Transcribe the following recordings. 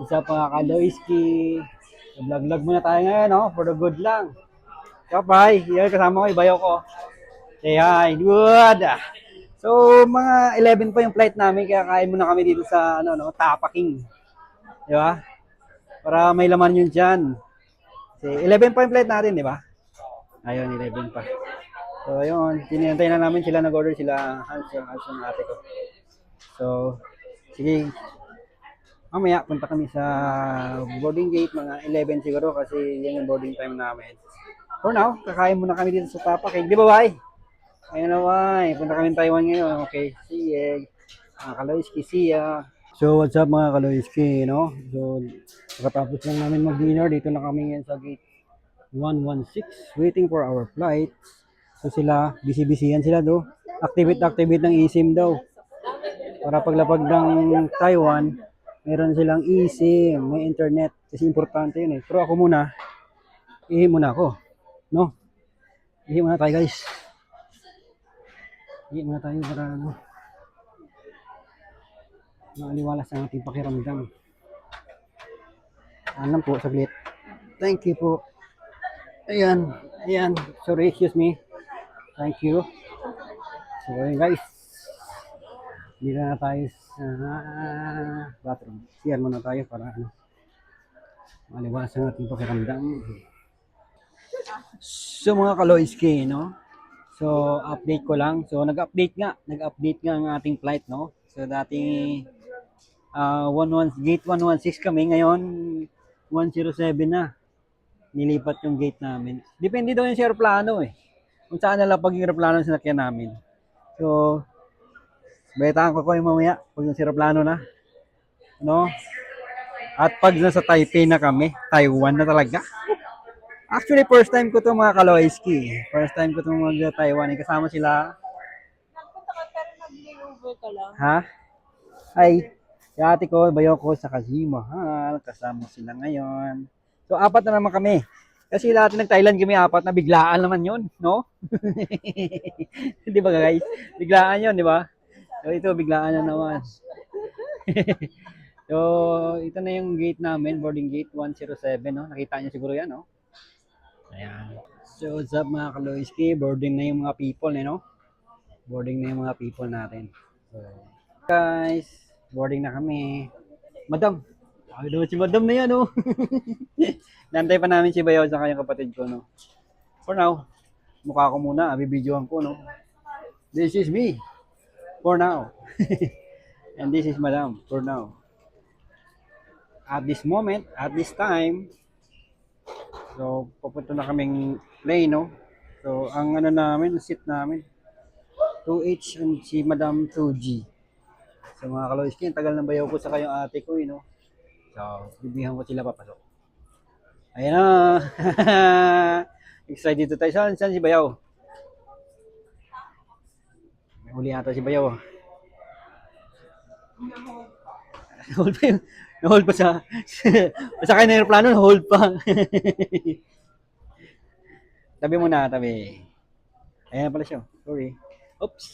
Isa pa nga Kaloyski. Vlog-vlog muna tayo ngayon, no? For the good lang. So, bye. Yan, kasama ko, ibayo ko. Say hi. Good. So, mga 11 pa yung flight namin, kaya kain muna kami dito sa, Tapaking. Di ba? Para may laman yun dyan. Kasi 11 pa yung flight natin, di ba? Ayun, 11 pa. So, ayun. Tinintay na namin sila, nag-order sila. Hans yung ate ko. So, sige. Mamaya, punta kami sa boarding gate, mga 11 siguro, kasi yan yung boarding time namin. For now, kakain muna kami dito sa Tapaking. Di ba, bye? Ayun na, bye. Punta kami Taiwan ngayon. Okay, see ya. Mga Kaloyski, see ya. So, what's up mga Kaloyski, no? So, nakatapos lang namin mag-dinner. Dito na kami ngayon sa gate 116, waiting for our flight. So, sila, busy-busy yan sila do. Activate ng eSIM daw. Para paglapag ng Taiwan, meron silang eSIM, may internet. Kasi importante yun eh. Pero ako muna, ihi muna ako. No? Ihi muna tayo guys. Ihi muna tayo para maaliwalas ang ating pakiramdam. Alam po, saglit. Thank you po. Ayan. Sorry, excuse me. Thank you. So, ayun guys. Dito na tayo sa bathroom. CR muna tayo para maliwalas ang ating pakiramdam. So mga Kaloyski, no? So update ko lang. So nag-update nga ang ating flight, no? So dati 11 gate 116 kami, ngayon 107 na. Nilipat yung gate namin. Depende daw yung sa aeroplano eh. Kung saan nalapag yung aeroplano sa sinakyan namin. So baitaan ko yung mamaya pag yung aeroplano na, no? At pag nasa Taipei na kami, Taiwan na talaga. Actually, first time ko to mga Kaloyski. First time ko to mag-Taiwan. Kasama sila. Nagpunta ka pero nag-layover ka lang. Ha? Ay, si ate ko, bayo ko sa Mahal. Kasama sila ngayon. So, apat na naman kami. Kasi dati nag-Thailand kami, apat na biglaan naman yun, no? Di ba guys? Biglaan yun, di ba? So, ito, biglaan na naman. So, ito na yung gate namin, boarding gate 107, no? Nakita niyo siguro yan, no? Ayan. So, what's up mga Kaloyski? Boarding na yung mga people, no? Boarding na yung mga people natin. So, guys, boarding na kami. Madam. Ay, naman si Madam na yan, no? Nantay pa namin si Bayaw sa kanyang kapatid ko, no? For now, mukha ko muna, bibidyohan ko, no? This is me. For now. And this is Madam. For now. At this moment, at this time, so, papunta na kaming plane, no? So, ang ano namin, seat namin, 2H and si Madam 2G. So, mga Kaloyski, ang tagal ng bayaw ko sa kayong ate ko, no? So, bibihan ko sila papasok. Ayan na! Excited to tayo. Saan si Bayaw? May huli ata si Bayaw. Hold pa yun. Hold pa sa sakay ng aeroplano, hold pa. Tabi mo na, tabi. Ayan pala siya. Sorry. Oops.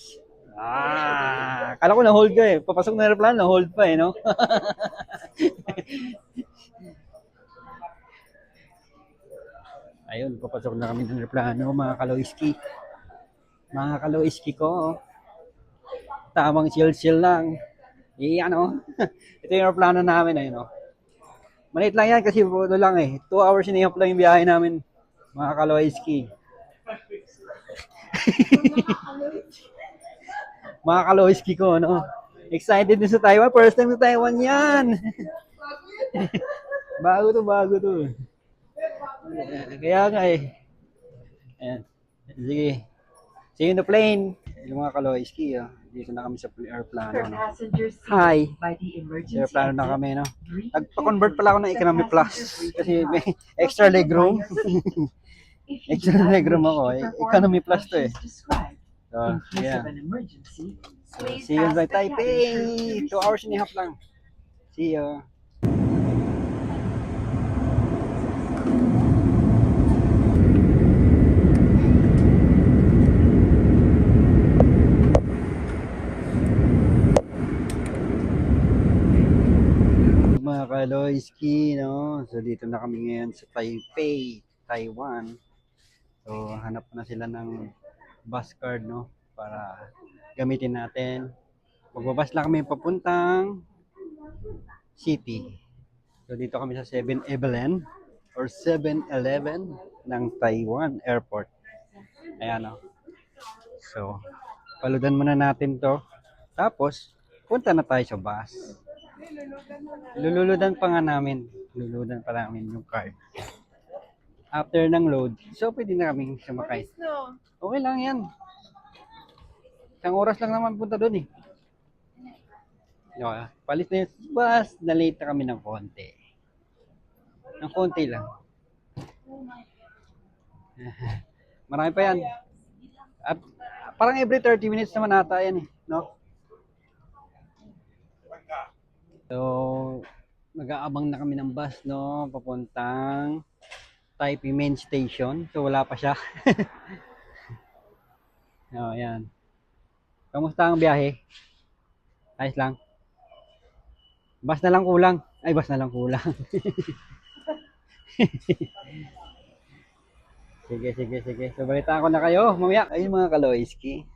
Kala ko na-hold ka eh. Papasok na aeroplano, na-hold pa eh, no? Ayun, papasok na kami ng aeroplano, mga Kaloyski. Mga Kaloyski ko. Tamang chill-chill lang. Ano? Ito yung aeroplano namin, ayun, no? Maliit lang yan kasi buto lang eh. 2 hours and a half lang yung biyahe namin, mga Kaloyski. Mga Kaloyski ko, no? Excited din sa Taiwan. First time sa Taiwan yan. bago to. Kaya nga eh. Ayan. Sige. See you in the plane. Yung mga Kaloyski, dito na kami sa airplano. No? Hi. Sa airplano na kami, no? Nagpa-convert pala ako ng Economy Plus. Kasi may extra legroom. Extra legroom ako. Economy Plus to eh. So, yeah. So, see you in Taipei. 2 hours and a half lang. See you. Kaloyski, no? So, dito na kami ngayon sa Taipei, Taiwan. So, hanap na sila ng bus card, no? Para gamitin natin. Magbabas lang kami papuntang city. So, dito kami sa 7-Eleven or 7-Eleven ng Taiwan Airport. Ayan, no? So, paludan muna natin to. Tapos, punta na tayo sa bus. Luludan pa nga namin. Luludan pa namin yung card. After ng load, so pwede na kaming sumakay. No. Okay lang yan. Isang oras lang naman punta doon eh. Okay. Palit na yung bus, na-late na kami ng konti. Ng konti lang. Marami pa yan. At parang every 30 minutes naman ata yan eh. No? So, mag-aabang na kami ng bus, no? Papuntang Taipei Main Station. So, wala pa siya. Oh, yan. Kamusta ang biyahe? Ayos lang. Bus na lang kulang. Ay, bus na lang kulang. Sige. So, balitaan ko na kayo. Mamaya. Ayun mga Kaloyski.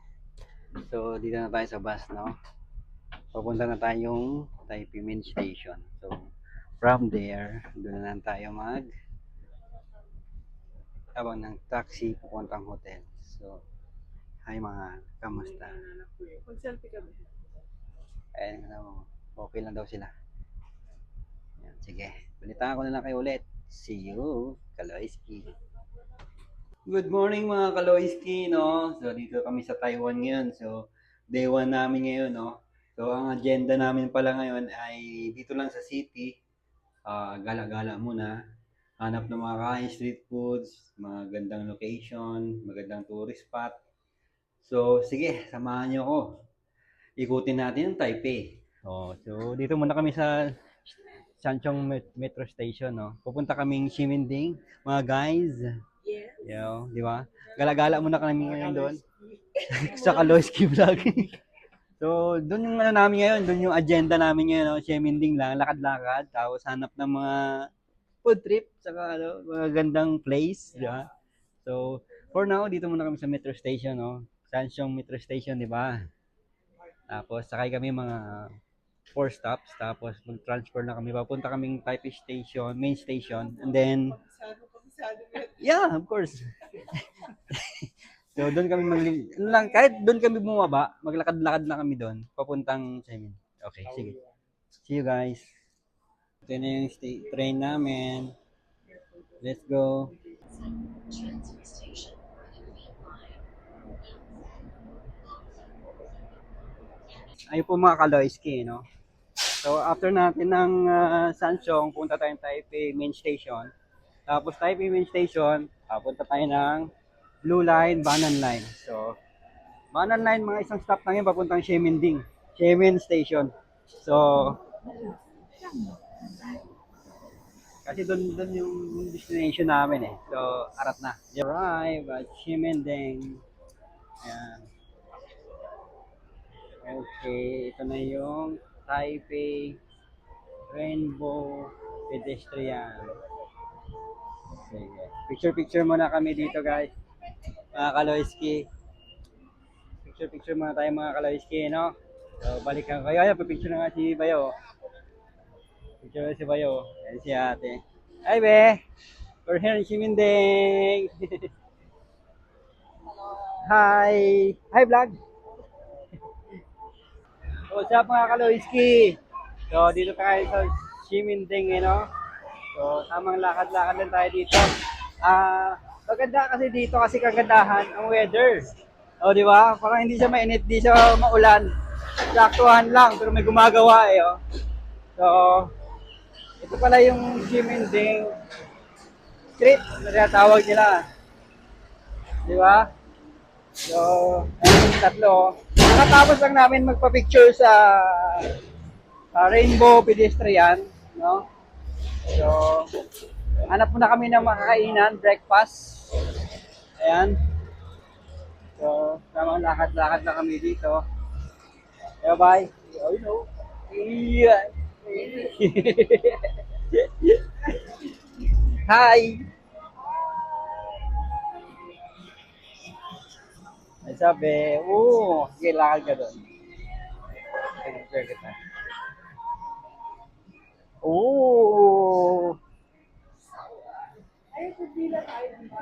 So, dito na tayo sa bus, no? Papunta na tayong Taipei Main Station. So, from there, doon na lang tayo abang ng taxi papuntang hotel. So, hi mga, kamusta? Mag-selfie kami. Ayun, okay lang daw sila. Yan, sige, balitaan ko na lang kayo ulit. See you, Kaloyski. Good morning mga Kaloyski, no? So, dito kami sa Taiwan ngayon. So, day 1 namin ngayon, no? So, ang agenda namin pala ngayon ay dito lang sa city. Gala-gala muna. Hanap ng mga kain, street foods, mga gandang location, magandang tourist spot. So, sige, samahan niyo ako. Ikutin natin ang Taipei. So, dito muna kami sa Sanchong Metro Station, no? Pupunta kaming Ximending, mga guys. Yes. Yo, di ba? Gala-gala muna kami ngayon doon. Sa Kaloyski Vlog. So, doon yung namin ngayon, doon yung agenda namin ngayon, no? Ximending lang, lakad-lakad, tapos hanap ng mga food trip, saka mga gandang place, di ba? So, for now, dito muna kami sa Metro Station, no? Sanchong Metro Station, di ba? Tapos, sakay kami mga 4 stops, tapos mag-transfer na kami. Papunta kaming Taipei Station, main station, and then, yeah, of course. So, doon kami kahit doon kami bumaba, maglakad-lakad na kami doon, papuntang Xiamen. Okay, sige. See you guys. Ito na yung train namin. Let's go. Ayun po mga Kaloyski, no? So, after natin ng Sanchong, punta tayong Taipei Main Station. Tapos Taipei Main Station, punta tayo ng Blue Line, Banan Line. So, Banan Line, mga isang stop lang yun, papuntang Ximending, Xiamen Station. So, kasi doon yung destination namin eh. So, arat na. We arrive at Ximending. Ayan. Okay, ito na yung Taipei Rainbow Pedestrian. Sige. Picture muna kami dito guys. Mga Kaloyski. Picture muna tayo mga Kaloyski, no? So, balikan kayo. Ayan, picture na nga si Bayo. Picture na si Bayo. Ayan si ate. Hi, be! We're here in Ximending. Hi! Hi, vlog! What's up mga Kaloyski? So, dito tayo sa Ximending, no? So, tamang lakad-lakad lang tayo dito. Maganda kasi dito kasi kagandahan ang weather. O, di ba? Parang hindi siya mainit, hindi siya maulan. Saktuhan lang, pero may gumagawa eh, oh. So, ito pala yung Ximending Street, na tawag nila. Di ba? So, ayun, tatlo. Nakatapos lang namin magpa-picture sa Rainbow Pedestrian, no? So, hanap muna kami ng makakainan, breakfast. Ayan. So, tamang lakad-lakad na kami dito. Yeah, bye. Oh, you know. Yeah. Hi! Ay sabi, oo, kailangan ka doon. Picture kita. Oo!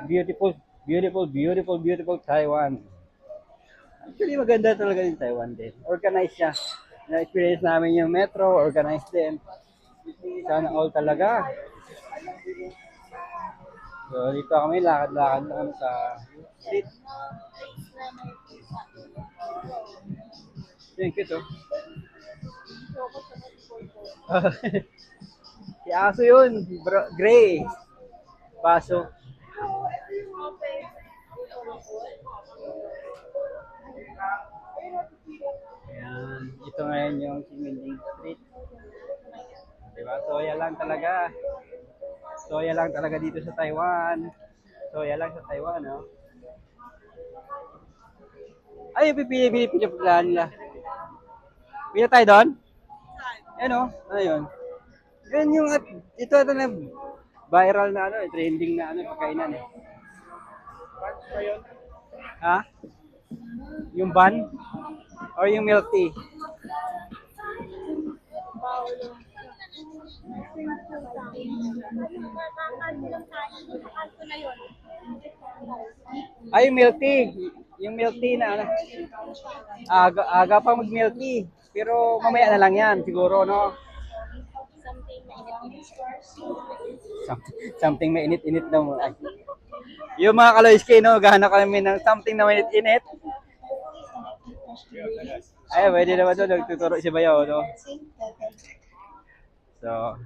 Beautiful, beautiful, beautiful, beautiful Taiwan. Actually, maganda talaga yung Taiwan din. Organized siya. Na-experience namin yung metro, organized din. Sana all talaga. So, dito kami, lakad-lakad na kami sa street. Yung cute, oh. Si Aso yun, bro, gray. Baso. Ayan. Ito ngayon yung Ximending Street. Diba? Soya lang talaga. Soya lang talaga dito sa Taiwan. Soya lang sa Taiwan, no? Ay, pipili pala nila. Pila tayo doon? Ano? Ano yun? Yun yung, ito na viral na ano, trending na ano, pagkainan eh. Ha? Yung bun? Or yung milk tea? Ay, yung milk tea. Yung milk tea na ano. Aga pa mag milk tea. Pero mamaya na lang yan, siguro, no? Something mainit-init daw. Ay. Yung mga kaloiski, no? Gahanap kami ng something na mainit-init. Ay, pwede naman doon. Nagtuturo si Bayaw, no? So,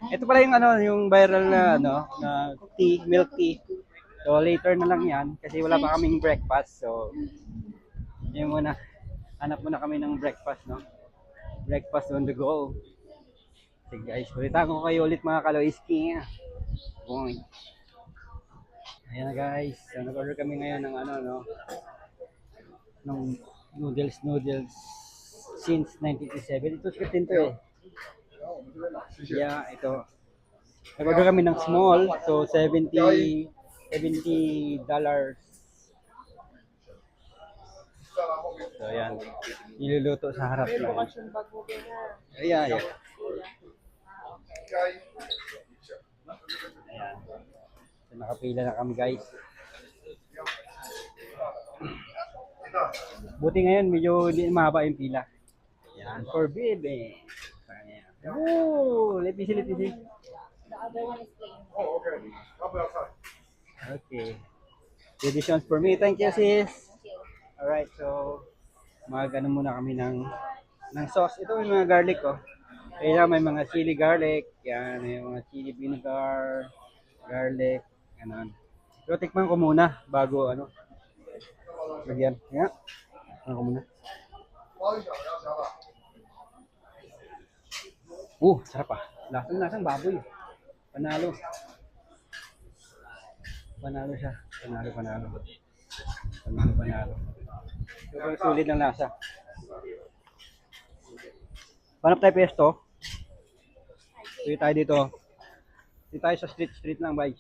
ito pala yung ano, yung viral na ano, na tea, milk tea. So, later na lang yan kasi wala pa kaming breakfast. So, yun muna. Hanap muna kami ng breakfast, no? Breakfast on the go. Sige guys, ulitan ko kayo ulit mga kaloiski. Boy. Ayan na guys. So, nag-order kami ngayon ng ano, no? Ng noodles since 1987. Ito sikat to eh. Yeah, ito. Nag-order kami ng small. So, $70. So, ayan. Niluluto sa harap lang. Ayan, ayan. Ayan. So, nakapila na kami guys. Buti ngayon, medyo hindi mahaba yung pila. Ayan, forbid eh. Ayan. Oh, let me see. Okay. Editions for me. Thank you, sis. Alright, so mag-ano muna kami ng sauce. Ito may mga garlic, oh. Kaya may mga chili garlic. Yan, may mga chili vinegar, garlic, ganun. Pero tikman ko muna bago ano. Lagyan. Yan. Tikman ko muna. Sarap ah. Lasang baboy. Panalo. Panalo siya. Panalo. Sobrang sulit ng lasa. Panap tayo pesto. Dito tayo dito. Dito tayo sa street lang, bay.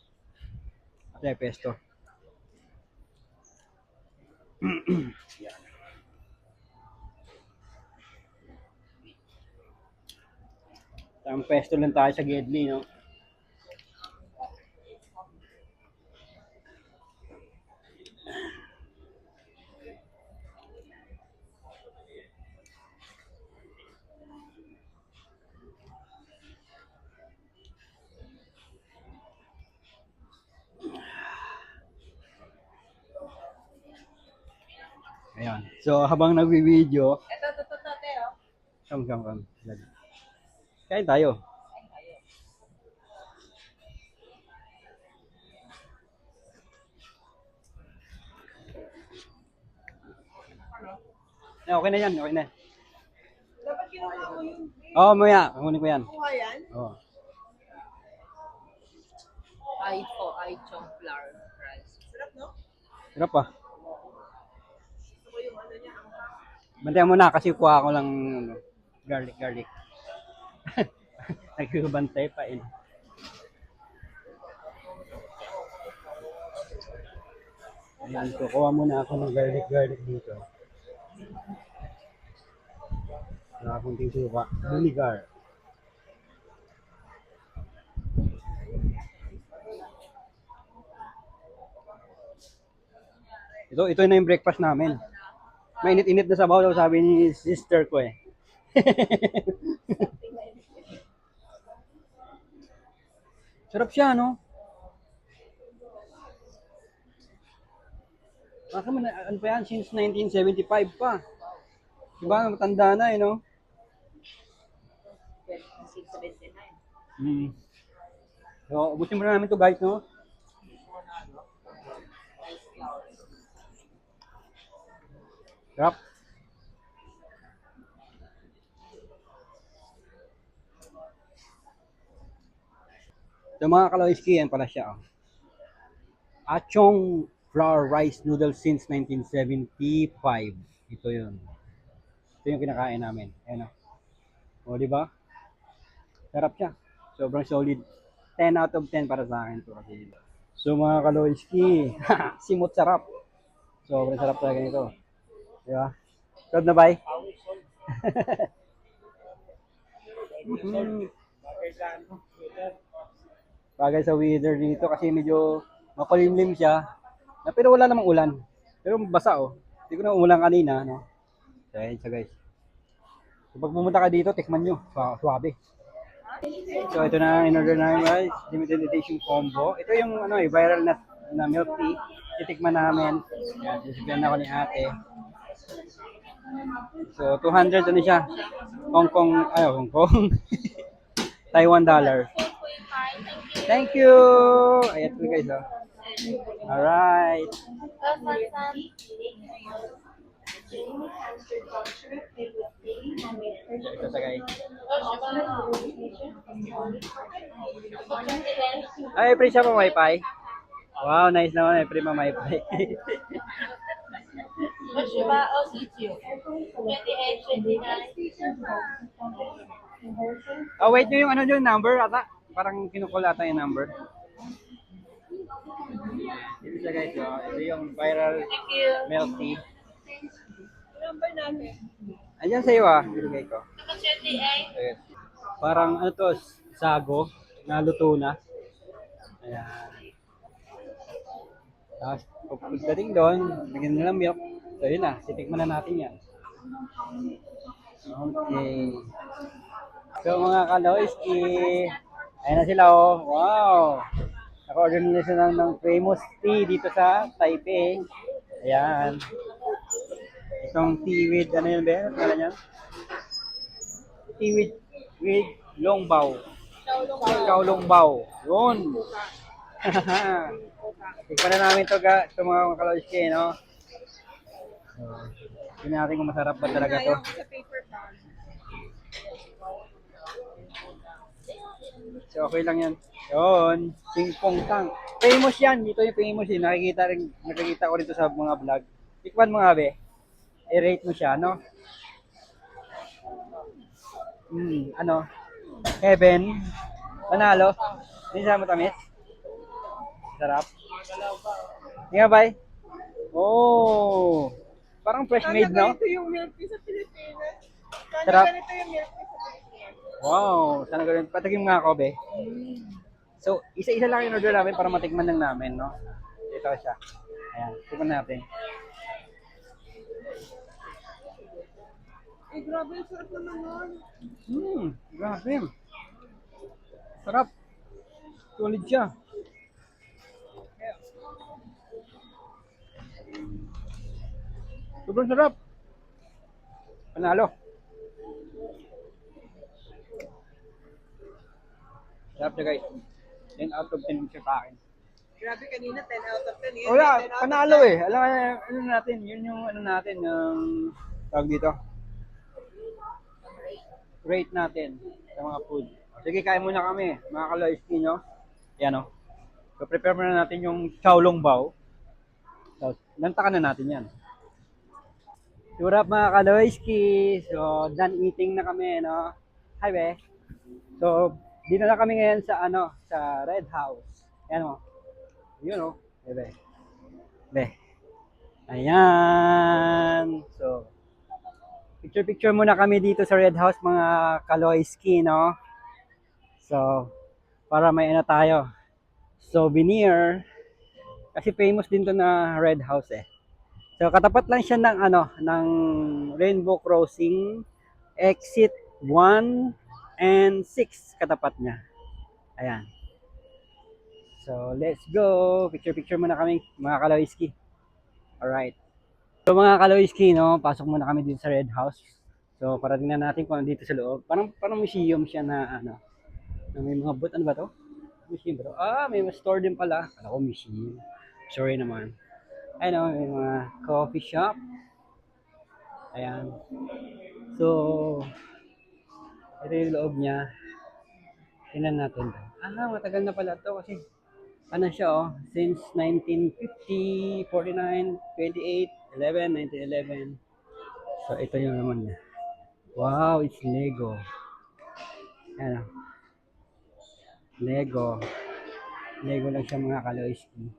Tayo pesto. Yan. Ang pesto lang tayo sa Gedli, no? Ayan. So, habang nagwi-video, come. Kain tayo. Okay na yan, okay na. Dapat kinuha mo yung Oo, maya. Kunin ko yan. kuha yan. Oo. Ay chong flour rice. Sarap, no? Sarap pa. Gusto ko yung ano niya, ang Bantayan mo na kasi kuha ko lang ano, garlic. Nagbabantay pa eh. Ayan, kukuha muna ako ng garlic dito. Wala akong suka. Vinegar. Ito na yung breakfast namin. Mainit-init na sabaw daw sabi ni sister ko eh. Sarap siya, no? Ano pa yan? Since 1975 pa. Diba? Matanda na eh, no? 2679. Hmm. So, ubusin muna namin to guys, no? Sarap. So mga kaloiski, yan pala siya. Oh. Achong flour rice noodles since 1975. Ito yun. Ito yung kinakain namin. Ayan o. O, di ba? Sarap siya. Sobrang solid. 10 out of 10 para sa akin to kasi. So mga kaloiski, simot sarap. Sobrang sarap talaga nito. Di ba? Proud na bay? Bagay sa weather dito kasi medyo makulimlim siya. Pero wala namang ulan. Pero basa oh. Hindi ko na umulan kanina, no? So, ayan siya guys. So, pag pumunta ka dito, tikman nyo. Suwabe. So, ito na ang in-order namin guys. Limited edition combo. Ito yung viral na milk tea. Titikman namin. Yan, sisigayan ako ni ate. So, 200 ano siya? Hong Kong. Taiwan dollar. Thank you! Ayan po guys, oh. Alright. Ito sa guys. Ay, free siya pa wifi? Wow, nice naman. May free pa wifi. Oh, wait nyo yung yung number ata. Parang kinukul ata yung number. Ito siya guys, oh. Ito yung viral milk tea. Number namin. Ayan sa'yo binigay ko. Ayan. Parang to, sago, naluto na. Ayan. Tapos, pagdating doon, bigyan nila ng milk. So yun na, titikman na natin yan. Okay. So mga kaloiski, ayan na sila oh. Wow! Naka-order nila sila ng famous tea dito sa Taipei. Ayan. Itong tea with, ano yun ba? Ano yan? Tea with longbao. Xiaolongbao. Yun. Tikman na namin ito mga kaloiski, no? Tingnan natin kung masarap ba talaga to. Sa paper bag. So, okay lang yan. Yun. Ping-pong tang. Famous yan. Dito yung famous yun. Nakikita ko rito sa mga vlog. Tikman mo nga, be. I-rate mo siya, no? Ano? Heaven. Panalo. Hindi siya matamis. Sarap. Hindi nga, bay? Oh. Parang fresh made, no? Ganito yung milk tea sa Pilipinas. Sarap. Ganito yung milk tea sa Pilipinas. Wow, sana ganun. Patagim nga ako, be. So, isa-isa lang yung order namin para matikman lang namin, no? Ito siya. Ayan, tikman natin. Eh, grabe, sarap naman nun. Grabe. Sarap. Solid siya. Sobrang sarap. Panalo. Sarap siya guys. 10 out of 10 siya sa akin. Grabe, kanina 10 out of 10. Wala, panalo eh. Alam natin, yun yung natin, yung tawag dito. Rate natin sa mga food. Sige, kain muna kami, mga kaloiski nyo. Yan o. So, prepare muna natin yung xiaolongbao. So, lantakan na natin yan. Surap mga kaloiski. So, done eating na kami, no? Hi, be. So, dito na kami ngayon sa sa Red House. Ayan o. Yun o. Bebe. Bebe. Ayan. So, picture-picture muna kami dito sa Red House, mga Kaloyski, no? So, para may tayo. Souvenir. Kasi famous din to na Red House eh. So, katapat lang siya ng ng Rainbow Crossing, exit 1 and 6 katapat niya. Ayan. So, let's go. Picture-picture muna kami, mga Kaloyski. Alright. So, mga Kaloyski, no, pasok muna kami dito sa Red House. So, para tingnan natin kung ano dito sa loob. Parang museum siya na na may mga booth. Ano ba to? Museum ba to? May store din pala. Kala ko museum. Sorry naman. Ayun, may mga coffee shop. Ayan. So, ito yung loob niya. Tingnan natin to. Matagal na pala to kasi siya since 1950, 49, 28, 11, 1911. So, ito yung naman niya. Wow, it's Lego. Ayan. Lego. Lego lang siya, mga Kaloyski.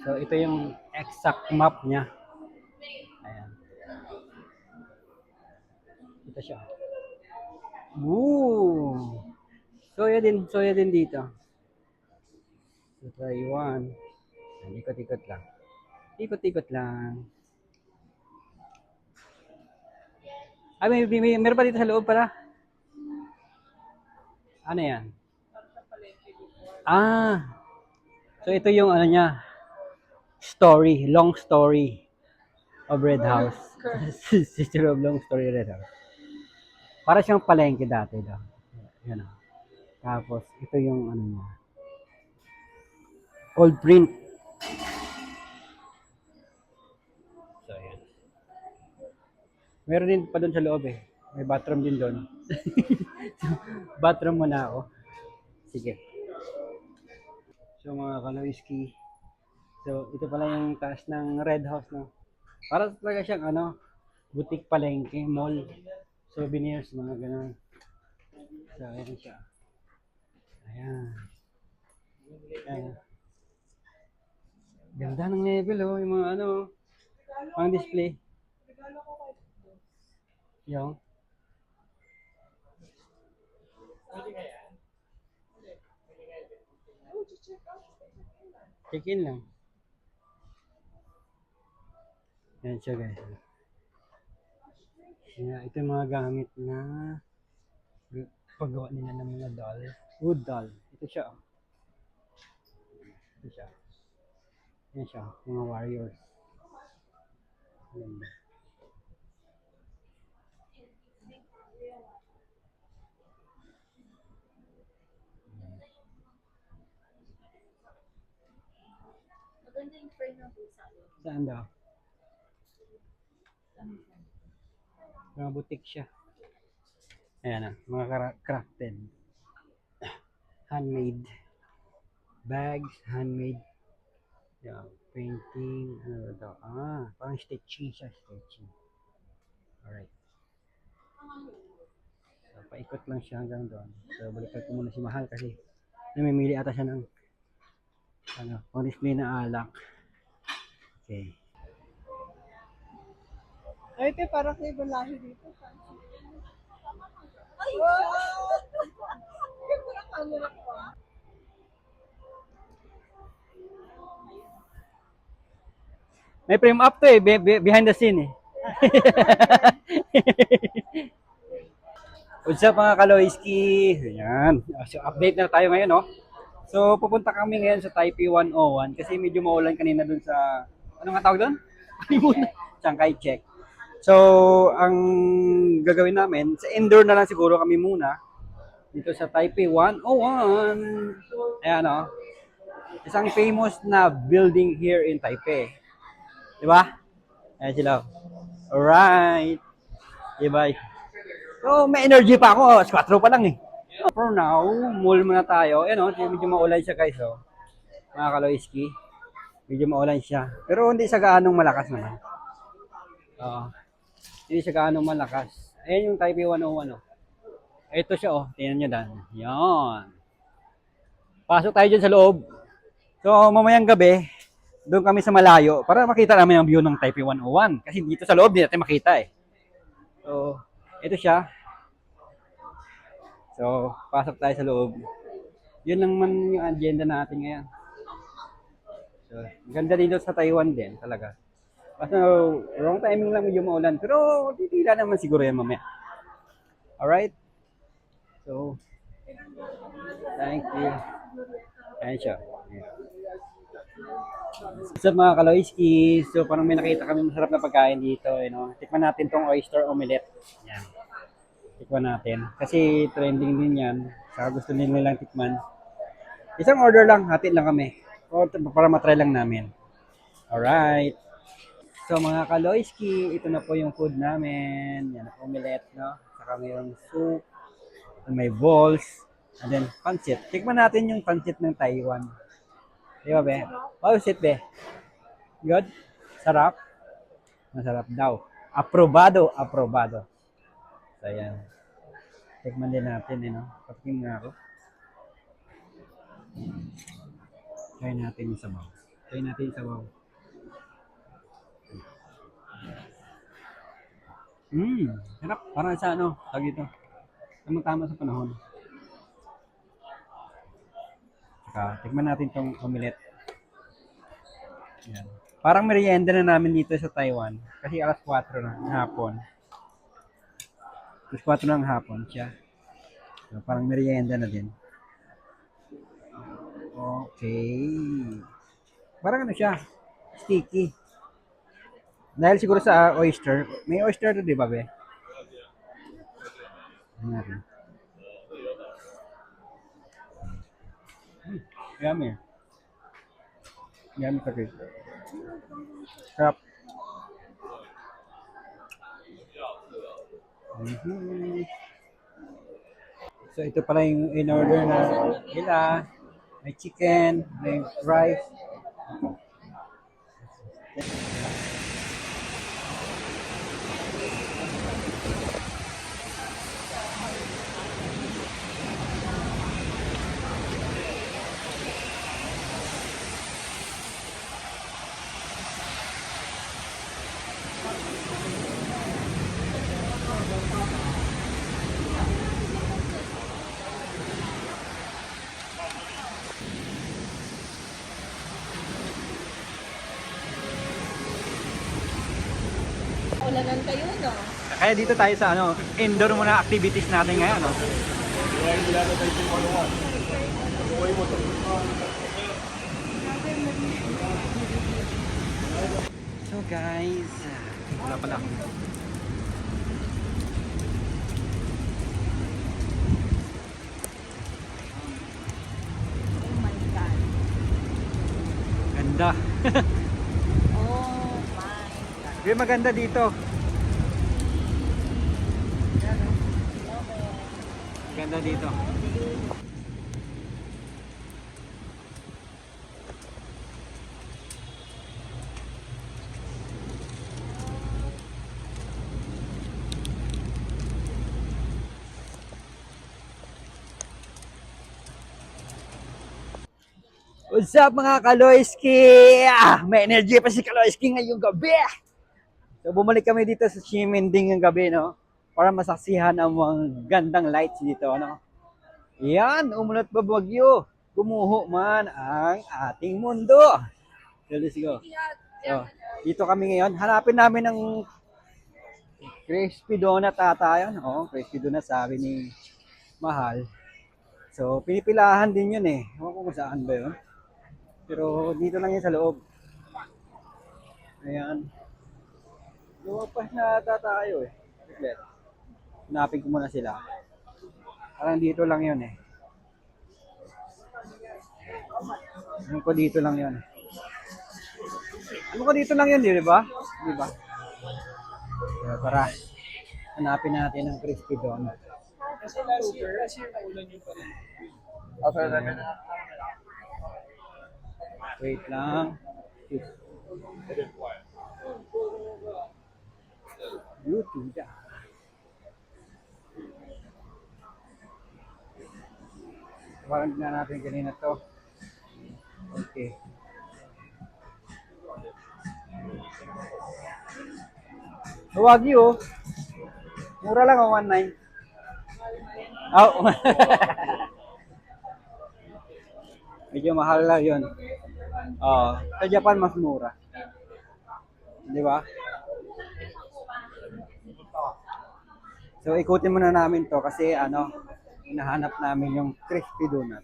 So, ito yung exact map niya. Ayan. Ito siya. Woo! Soya din dito. So, Taiwan. Ikot-ikot lang. Ikot-ikot lang. Meron pa dito sa loob pala. Ano yan? So ito yung niya. Long story of Red House. History of long story Red House. Para siyang palengke dati daw. Yan o. Tapos ito yung niya. Old print. So yan. Meron din pa doon sa loob eh. May bathroom din doon. Bathroom muna ako. Sige. So mga Kaloyski. So ito pala yung taas ng Red House, no. Para talaga siyang boutique palengke, mall, souvenirs, mga ganun. So ayan siya. Ayan. Ayan. Ganda ng level yung mga pang display. Yung. Check in lang. Yan siya, guys. Ito yung mga gamit na paggawa nila ng mga doll. Wood doll. Ito siya. Ito siya. Yan siya. Mga warriors. Yan. Maganda yung frame ng pusa. Saan daw? Mga butik siya. Ayan mga crafted. Handmade. Bags, handmade. Yan, painting, ano ba daw? Parang stitching siya, stitching. Alright. So, paikot lang siya hanggang doon. So, balikan ko muna si Mahal kasi namimili ata siya ng pang display na alak. Okay. Ay, ito parang kayo balahi dito. Ay! Wow! Ganda ng camera ko. May frame up to behind the scene eh. What's up mga Kaloyski? Ayan. So update na tayo ngayon, no? So pupunta kami ngayon sa Taipei 101 kasi medyo maulan kanina dun sa, ano nga tawag dun? Chiang Kai-shek. So ang gagawin namin, sa indoor na lang siguro kami muna. Dito sa Taipei 101. Ayan, no? Isang famous na building here in Taipei. Diba? Ayan sila. Alright. Diba? So, may energy pa ako. 4 pa lang eh. For now, mall muna tayo. Ayan medyo maulan siya guys. Mga Kaloyski. Medyo maulan siya. Pero hindi siya gaanong malakas naman. Hindi siya gaanong malakas. Ayan yung Taipei 101. Ito siya, oh. Tingnan nyo dan. Yan. Pasok tayo dyan sa loob. So, mamayang gabi, doon kami sa malayo para makita namin ang view ng Taipei 101. Kasi dito sa loob, di natin makita eh. So, ito siya. So, pasok tayo sa loob. Yun lang man yung agenda natin ngayon. So, ganda dito sa Taiwan din talaga. Kaso, wrong timing lang medyo maulan. Pero, titila naman siguro yan mamaya. Alright? So, thank you. Ayan siya. Ayan. What's up mga Kaloyski? So, parang may nakita kami masarap na pagkain dito. You know? Tikman natin tong oyster omelette. Yan. Tikman natin. Kasi trending din yan. Saka gusto din nilang tikman. Isang order lang, hatid lang kami. Para matry lang namin. Alright. So mga Kaloyski, ito na po yung food namin. Yan, omelette, no? Saka mayroong soup, may balls, and then pancit. Tikman natin yung pancit ng Taiwan. Di ba, be? How is it, be? Good? Sarap? Masarap daw. Aprobado, aprobado. So, yan. Tikman din natin, no? Patingin nga ako. Try natin yung sabaw. Try natin yung sabaw. Sarap. Parang sa ano, tawag ito. Tama-tama sa panahon. Saka, tikman natin tong omelette. Yan. Parang merienda na namin dito sa Taiwan. Kasi alas 4 na ng hapon. Alas 4 na ng hapon siya. So, parang merienda na din. Okay. Parang ano siya? Sticky. Dahil siguro sa oyster. May oyster to, di ba, be? Ayan. Yummy. Yummy ka rin. Sarap. So, ito pala yung in-order na nila. May chicken, may rice. Ulanan kayo, no? Kaya dito tayo sa ano, indoor muna activities natin ngayon, no? So guys, wala pala. Oh my God. Ganda. Oh my God. Yung maganda dito. Ganda dito. What's up mga Kaloyski? May energy pa si Kaloyski ngayong gabi. So bumalik kami dito sa Ximending ng gabi, no? Para masaksihan ang mga gandang lights dito, no? Yan, umulat ba bagyo? Gumuho man ang ating mundo. So let's go. So, dito kami ngayon. Hanapin namin ng crispy donut ata yun. Oo, crispy donut sabi ni Mahal. So, pinipilahan din yun eh. Ewan ko kung saan ba yun. Pero dito lang yun sa loob. Ayan. Lumabas na ata tayo eh. Saglit. Hanapin ko muna sila. Parang dito lang yun eh. Ano ko dito lang yun. Ano ko dito lang yun, di ba? Di ba? So, tara. Hanapin natin ang crispy donut. Wait lang. YouTube. Parang na natin kanina to. Okay. So, Wagyu, oh. Mura lang, oh, 1.9. Oh. Medyo mahal lang yun. Oh, sa Japan mas mura. Di ba? So, ikutin muna namin to kasi hinahanap namin yung crispy donut.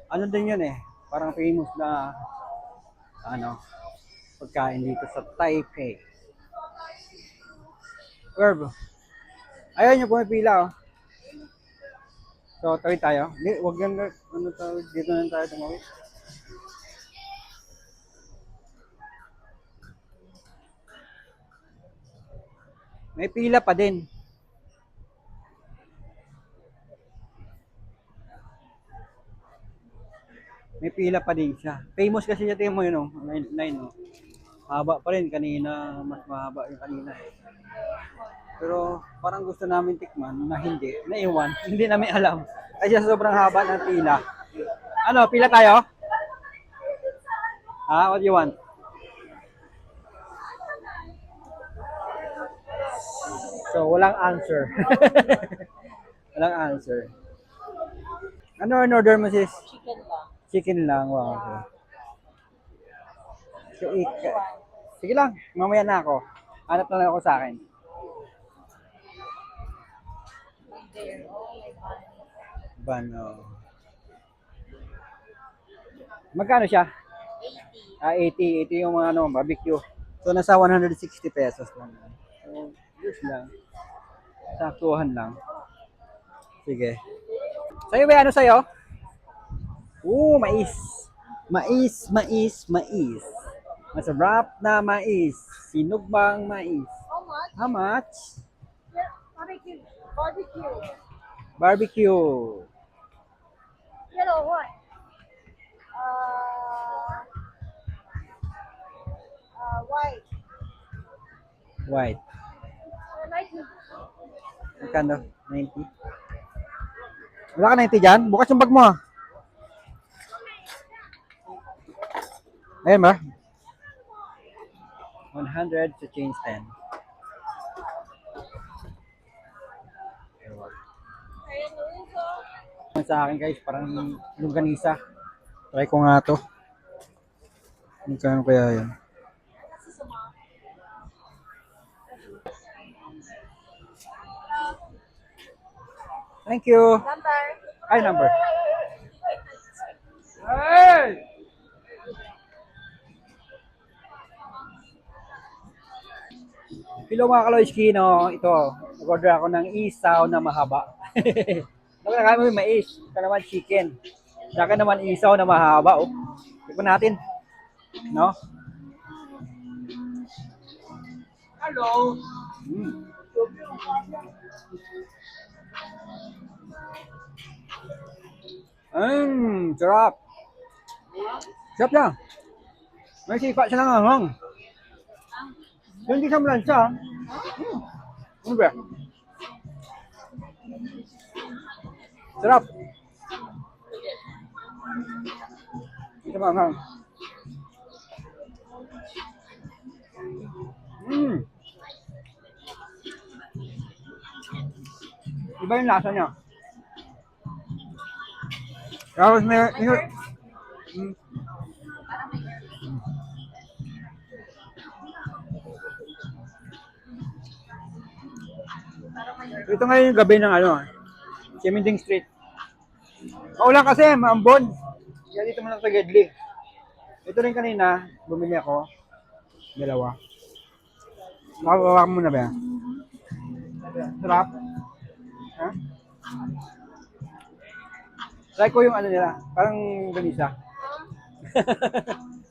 Ano din yun eh, parang famous na pagkain dito sa Taipei. Curve. Ayun yung pumipila, oh. So, tawid tayo. Hindi, wag yan. Ano tawid? Dito na tayo tumawid. May pila pa din. May pila pa din siya. Famous kasi siya, tingnan mo yun, oh. Line, oh. Haba pa rin kanina. Mas mahaba yung kanina. Pero parang gusto namin tikman na hindi. Naiwan. Hindi namin alam. Kasi sobrang haba ng pila. Ano, pila tayo? What do you want? So, walang answer. Walang answer. Ano in order mo, sis? Chicken lang. Chicken lang. Wow. Okay. So, sige lang. Mamaya na ako. Hanap na lang ako sa akin. Bano. Magkano siya? 80. 80 yung mga barbecue. So, nasa 160 pesos lang. So, yes lang. Saktuhan lang. Sige. Sa'yo ba ano sa'yo? Mais. Mais. Masarap na mais. Sinugbang mais. How much? How much? Yeah, barbecue. Barbecue. Barbecue. Yellow what? White. White. I like it. Magkano? 90? Wala ka 90 dyan? Bukas yung bag mo, ah. Ayan ba? 100 to change 10. Sa akin guys, parang longganisa. Try ko nga to. Magkano kaya yan? Thank you. Number. Ay, number. Hey! Hello mga kaloyski, no? Ito, nag-order ako ng isaw na mahaba. Nakakain mo yung mais. Ito naman chicken. Sa akin naman isaw na mahaba, oh. Tignan natin. No? Hello. Sarap. Sarap lang. May sipa siya ng anghang. Hindi siya malansa. Ano ba? Sarap. Ito ba anghang? Iba yung lasa niya. Tapos may... Ito ngayon yung gabi ng Siminding Street. Kaulan kasi, maambon. Kaya dito muna sa Gedli. Ito rin kanina, bumili ako. Dalawa. Makakawa mo na ba yan? Sarap. Ha? Try ko yung nila, parang ganisa.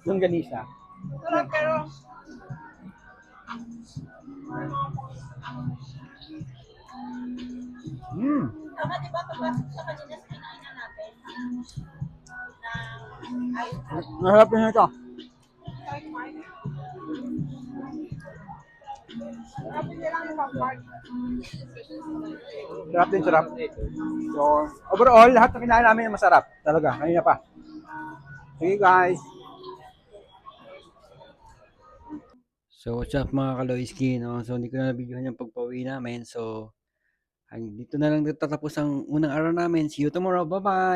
Yung ganisa. Sarap pero. Tama diba pagpasok sa kanina sa kinainan natin? Masarap din ito. Sarap din lang yung pampart. Sarap din, sarap. So, overall, lahat ng kinain namin ay masarap. Talaga, kanina pa. Sige guys. So, what's up mga Kaloyski, no? So, hindi ko na nabidyohan yung pagpauwi namin. So, dito na lang tatapos ang unang araw namin. See you tomorrow. Bye-bye!